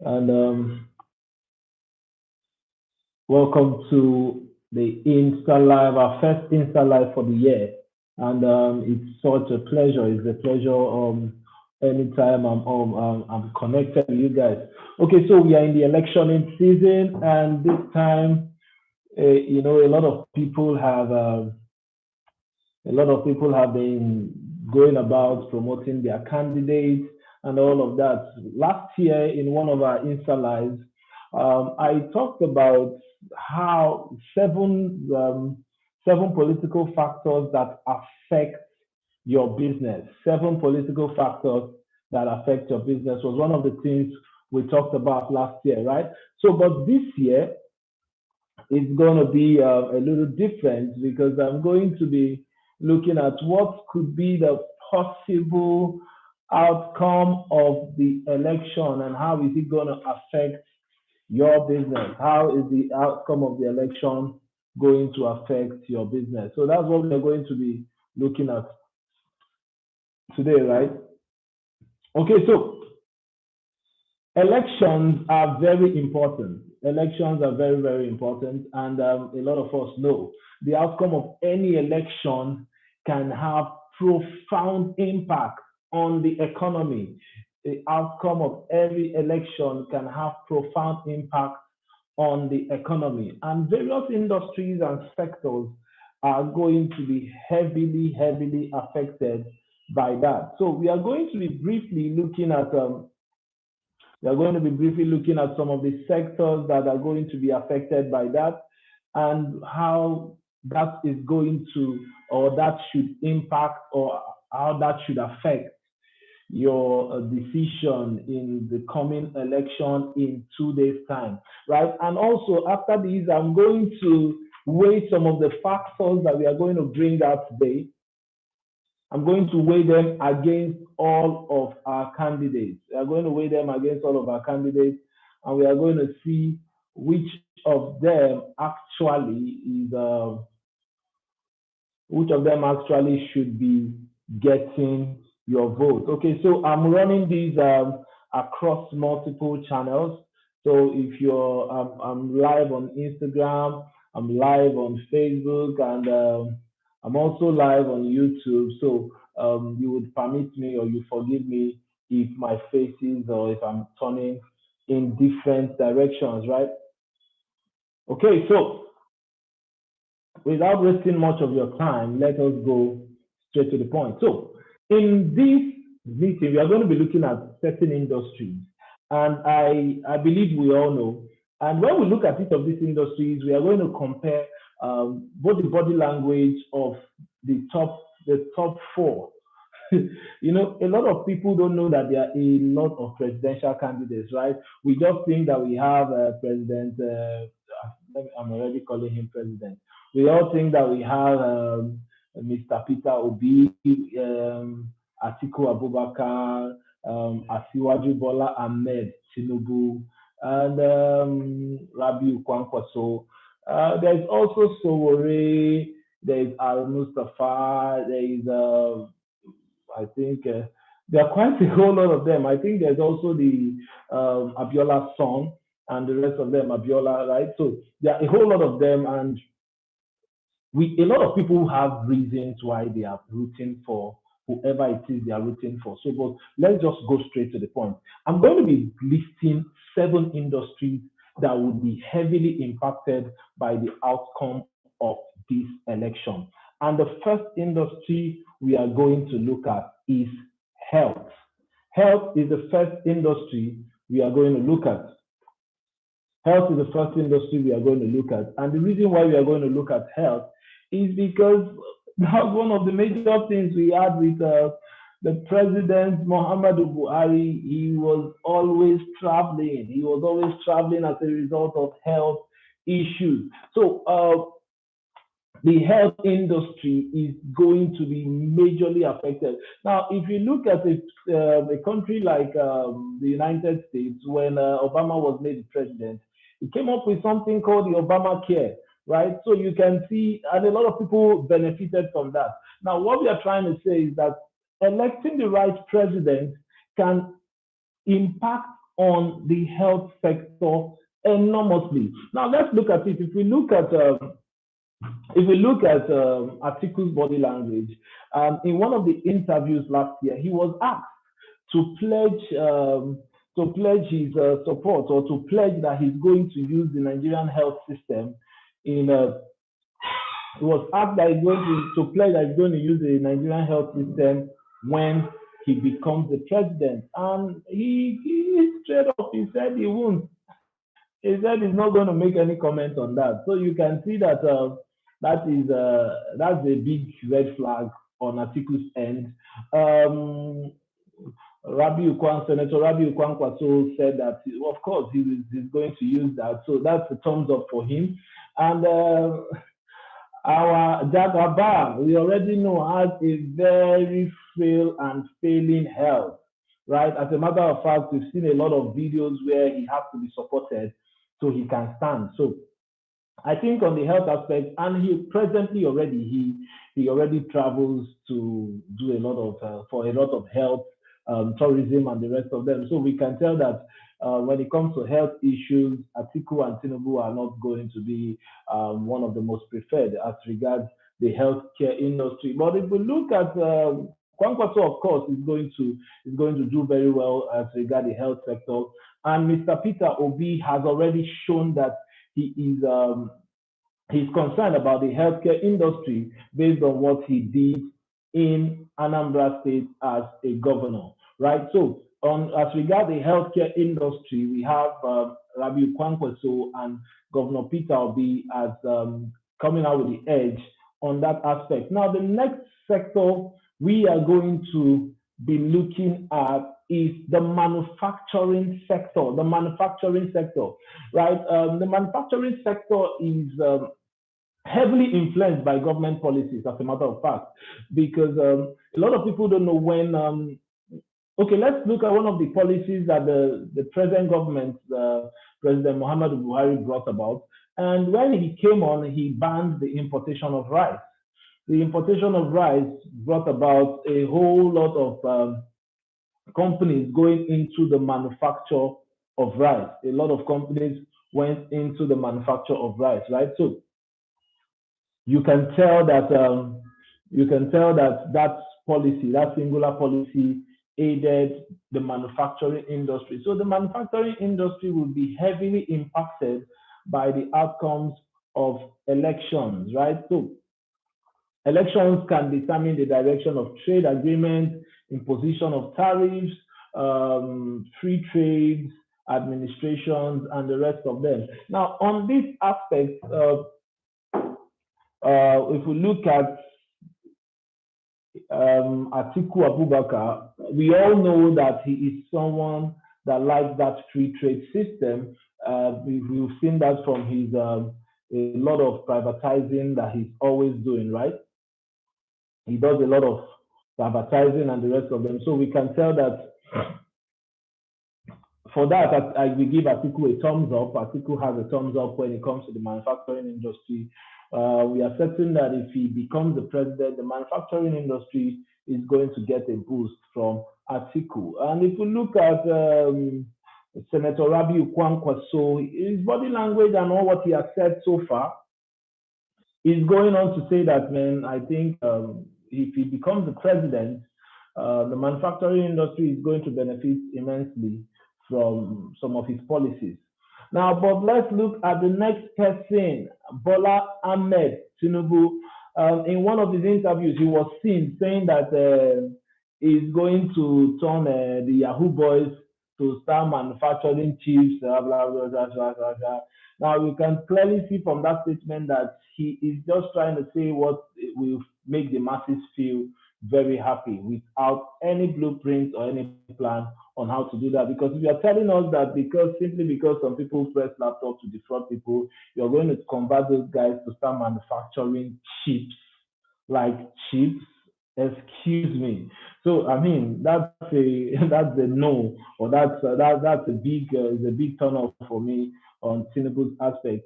And welcome to the Insta Live, our first Insta Live for the year. And it's such a pleasure. It's a pleasure anytime I'm connected with you guys. Okay, so we are in the electioning season, and this time, a lot of people have been going about promoting their candidates and all of that. Last year, in one of our Insta lives, I talked about how seven political factors that affect your business. Seven political factors that affect your business was one of the things we talked about last year, right? So, but this year, it's going to be a little different because I'm going to be looking at what could be the possible outcome of the election and how is it going to affect your business? How is the outcome of the election going to affect your business? So that's what we're going to be looking at today, right? Okay, so elections are very important. Elections are very, very important, and a lot of us know the outcome of any election can have profound impact on the economy. The outcome of every election can have profound impact on the economy, and various industries and sectors are going to be heavily, heavily affected by that. So we are going to be briefly looking at some of the sectors that are going to be affected by that and how that is going to, or that should impact, or how that should affect your decision in the coming election in 2 days' time, right? And also, after these, I'm going to weigh some of the factors that we are going to bring out today. I'm going to weigh them against all of our candidates. We are going to weigh them against all of our candidates, and we are going to see which of them actually should be getting your vote. Okay, so I'm running these across multiple channels. So if I'm live on Instagram, I'm live on Facebook, and I'm also live on YouTube. So you would permit me, or you forgive me if my faces, or if I'm turning in different directions, right? Okay, so without wasting much of your time, let us go straight to the point. So, in this meeting, we are going to be looking at certain industries, and I believe we all know. And when we look at each of these industries, we are going to compare both the body language of the top four. A lot of people don't know that there are a lot of presidential candidates, right? We just think that we have President. I'm already calling him president. We all think that we have Mr. Peter Obi, Atiku Abubakar, Asiwaju Bola Ahmed Tinubu, and Rabiu Kwankwaso. There's also Sowore, there is Al Mustafa, there is, I think, there are quite a whole lot of them. I think there's also the Abiola son and the rest of them, Abiola, right? So there are a whole lot of them, and a lot of people have reasons why they are rooting for whoever it is they are rooting for. So, but let's just go straight to the point. I'm going to be listing 7 industries that would be heavily impacted by the outcome of this election. And the first industry we are going to look at is health. Health is the first industry we are going to look at. Health is the first industry we are going to look at. And the reason why we are going to look at health is because that was one of the major things we had with the president, Muhammadu Buhari. He was always traveling. He was always traveling as a result of health issues. So the health industry is going to be majorly affected. Now, if you look at a country like the United States, when Obama was made president, he came up with something called the Obamacare, right? So you can see, and a lot of people benefited from that. Now, what we are trying to say is that electing the right president can impact on the health sector enormously. Now let's look at it. If we look at Atiku's body language, in one of the interviews last year, he was asked to pledge his support, or to pledge that he's going to use the Nigerian health system in a he was asked that he's going to pledge that he's going to use the Nigerian health system when he becomes the president. And he straight up, he said he won't. He said he's not going to make any comment on that. So you can see that that's a big red flag on Atiku's end. Senator Rabi Ukwankwaso said that, of course, he's going to use that. So that's a thumbs up for him. And our Jagaba, we already know, has a very frail and failing health, right? As a matter of fact, we've seen a lot of videos where he has to be supported so he can stand. So I think on the health aspect, and he presently already he already travels to do a lot of for a lot of health, tourism, and the rest of them. So we can tell that when it comes to health issues, Atiku and Tinubu are not going to be one of the most preferred as regards the healthcare industry. But if we look at Kwankwaso, of course, is going to do very well as regards the health sector. And Mr. Peter Obi has already shown that he is he's concerned about the healthcare industry based on what he did in Anambra State as a governor, right? So, as regards the healthcare industry, we have Rabi Kwankwaso and Governor Peter Obi as coming out with the edge on that aspect. Now, the next sector we are going to be looking at is the manufacturing sector. The manufacturing sector, right? The manufacturing sector is heavily influenced by government policies, as a matter of fact, because a lot of people don't know when. Okay, let's look at one of the policies that the present government, President Muhammadu Buhari, brought about. And when he came on, he banned the importation of rice. The importation of rice brought about a whole lot of companies going into the manufacture of rice. A lot of companies went into the manufacture of rice, right? So you can tell that that policy, that singular policy, aided the manufacturing industry. So the manufacturing industry will be heavily impacted by the outcomes of elections, right? So elections can determine the direction of trade agreements, imposition of tariffs, free trade administrations, and the rest of them. Now, on this aspect, if we look at Atiku Abubakar, we all know that he is someone that likes that free trade system. We've seen that from his a lot of privatizing that he's always doing, right? He does a lot of privatizing and the rest of them. So we can tell that for that, I will give Atiku a thumbs up. Atiku has a thumbs up when it comes to the manufacturing industry. We are certain that if he becomes the president, the manufacturing industry is going to get a boost from Atiku. And if we look at Senator Rabi Ukwankwaso, his body language and all what he has said so far is going on to say that, man, I think if he becomes the president, the manufacturing industry is going to benefit immensely from some of his policies. Now, but let's look at the next person, Bola Ahmed Tinubu. In one of his interviews, he was seen saying that he's going to turn the Yahoo boys to start manufacturing chips, blah, blah, blah, blah, blah, blah. Now, we can clearly see from that statement that he is just trying to say what will make the masses feel very happy without any blueprint or any plan on how to do that. Because if you're telling us that simply because some people press laptop to defraud people, you're going to convert those guys to start manufacturing chips, like chips, excuse me. So I mean that's a no, or that's a big turn off for me on Tinubu's aspect.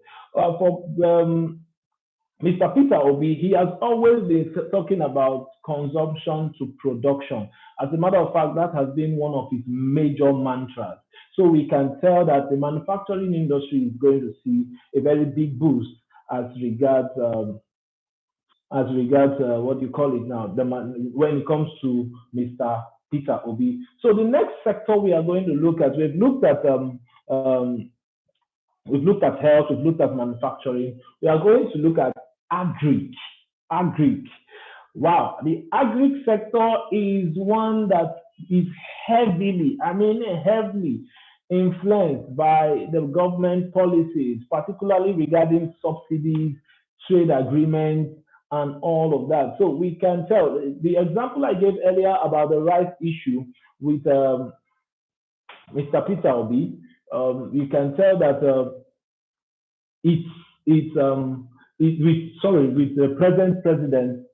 Mr. Peter Obi, he has always been talking about consumption to production. As a matter of fact, that has been one of his major mantras. So we can tell that the manufacturing industry is going to see a very big boost as regards what you call it now, when it comes to Mr. Peter Obi. So the next sector we are going to look at, um, we've looked at health, we've looked at manufacturing. We are going to look at agri. Agri. Wow, the agri sector is one that is heavily influenced by the government policies, particularly regarding subsidies, trade agreements, and all of that. So we can tell the example I gave earlier about the rice issue with Mr. Peter Obi. You can tell that it's with the present president,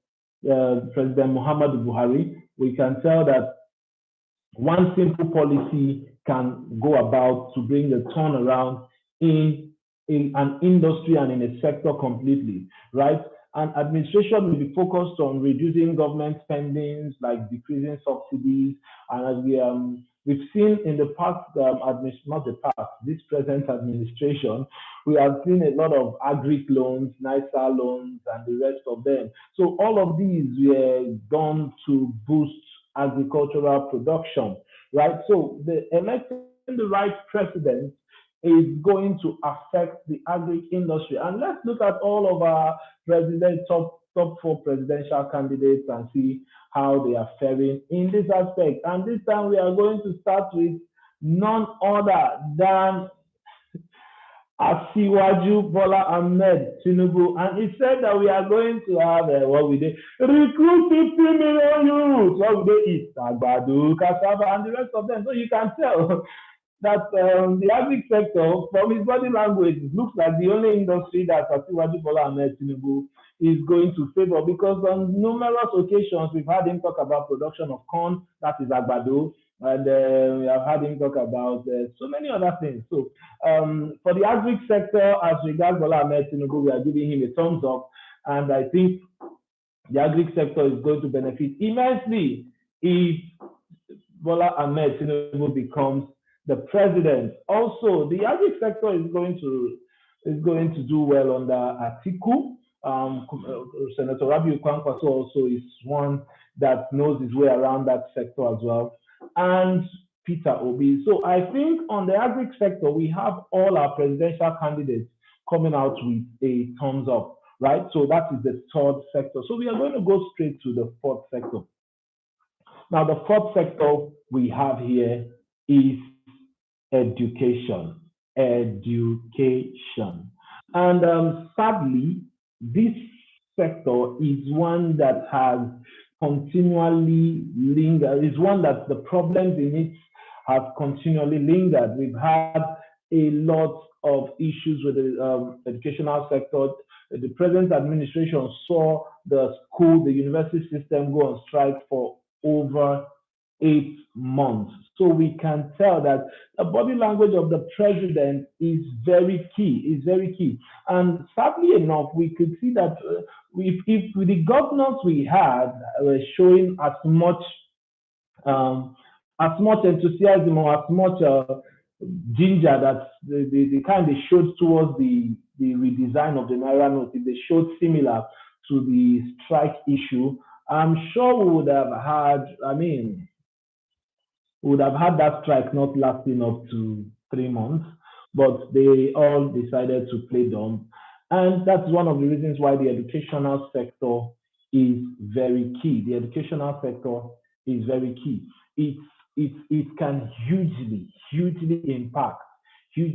President Muhammadu Buhari, we can tell that one simple policy can go about to bring a turnaround in an industry and in a sector completely, right? And administration will be focused on reducing government spendings, like decreasing subsidies, and as we've seen in the past, not the past, this present administration, we have seen a lot of agri loans, NISA loans, and the rest of them. So all of these were done to boost agricultural production, right? So the electing the right president is going to affect the agri industry. And let's look at all of our top four presidential candidates and see how they are faring in this aspect. And this time we are going to start with none other than Asiwaju Bola Ahmed Tinubu, and he said that we are going to have what we did recruit 50 million youths. What we did is Agbado, Cassava, and the rest of them. So you can tell that the agri sector, from his body language, it looks like the only industry that Asiwaju Bola Ahmed Tinubu is going to favor, because on numerous occasions we've had him talk about production of corn, that is Agbado, and we have had him talk about so many other things. So for the agri sector, as regards Bola Ahmed Tinubu, we are giving him a thumbs up, and I think the agri sector is going to benefit immensely if Bola Ahmed Tinubu becomes the president. Also, the agri sector is going to do well under Atiku. Senator Rabiu Kwankwaso also is one that knows his way around that sector as well, and Peter Obi. So I think on the agri sector, we have all our presidential candidates coming out with a thumbs up, right? So that is the third sector. So we are going to go straight to the fourth sector. Now, the fourth sector we have here is education. Education. And sadly, this sector is one that has continually lingered, is one that the problems in it have continually lingered. We've had a lot of issues with the educational sector. The present administration saw the university system go on strike for over 8 months. So we can tell that the body language of the president is very key, And sadly enough, we could see that if the governors we had were showing as much enthusiasm or as much ginger that the kind they showed towards the redesign of the Naira note, if they showed similar to the strike issue, I'm sure we would have had, that strike not lasting up to 3 months, but they all decided to play dumb. And that's one of the reasons why the educational sector is very key. The educational sector is very key. It can hugely impact. It's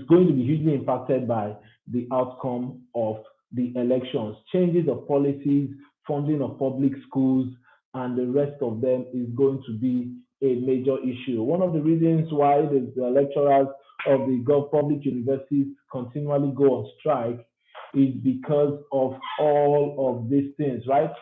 going to be hugely impacted by the outcome of the elections, changes of policies, funding of public schools, and the rest of them is going to be a major issue. One of the reasons why the lecturers of the public universities continually go on strike is because of all of these things, right?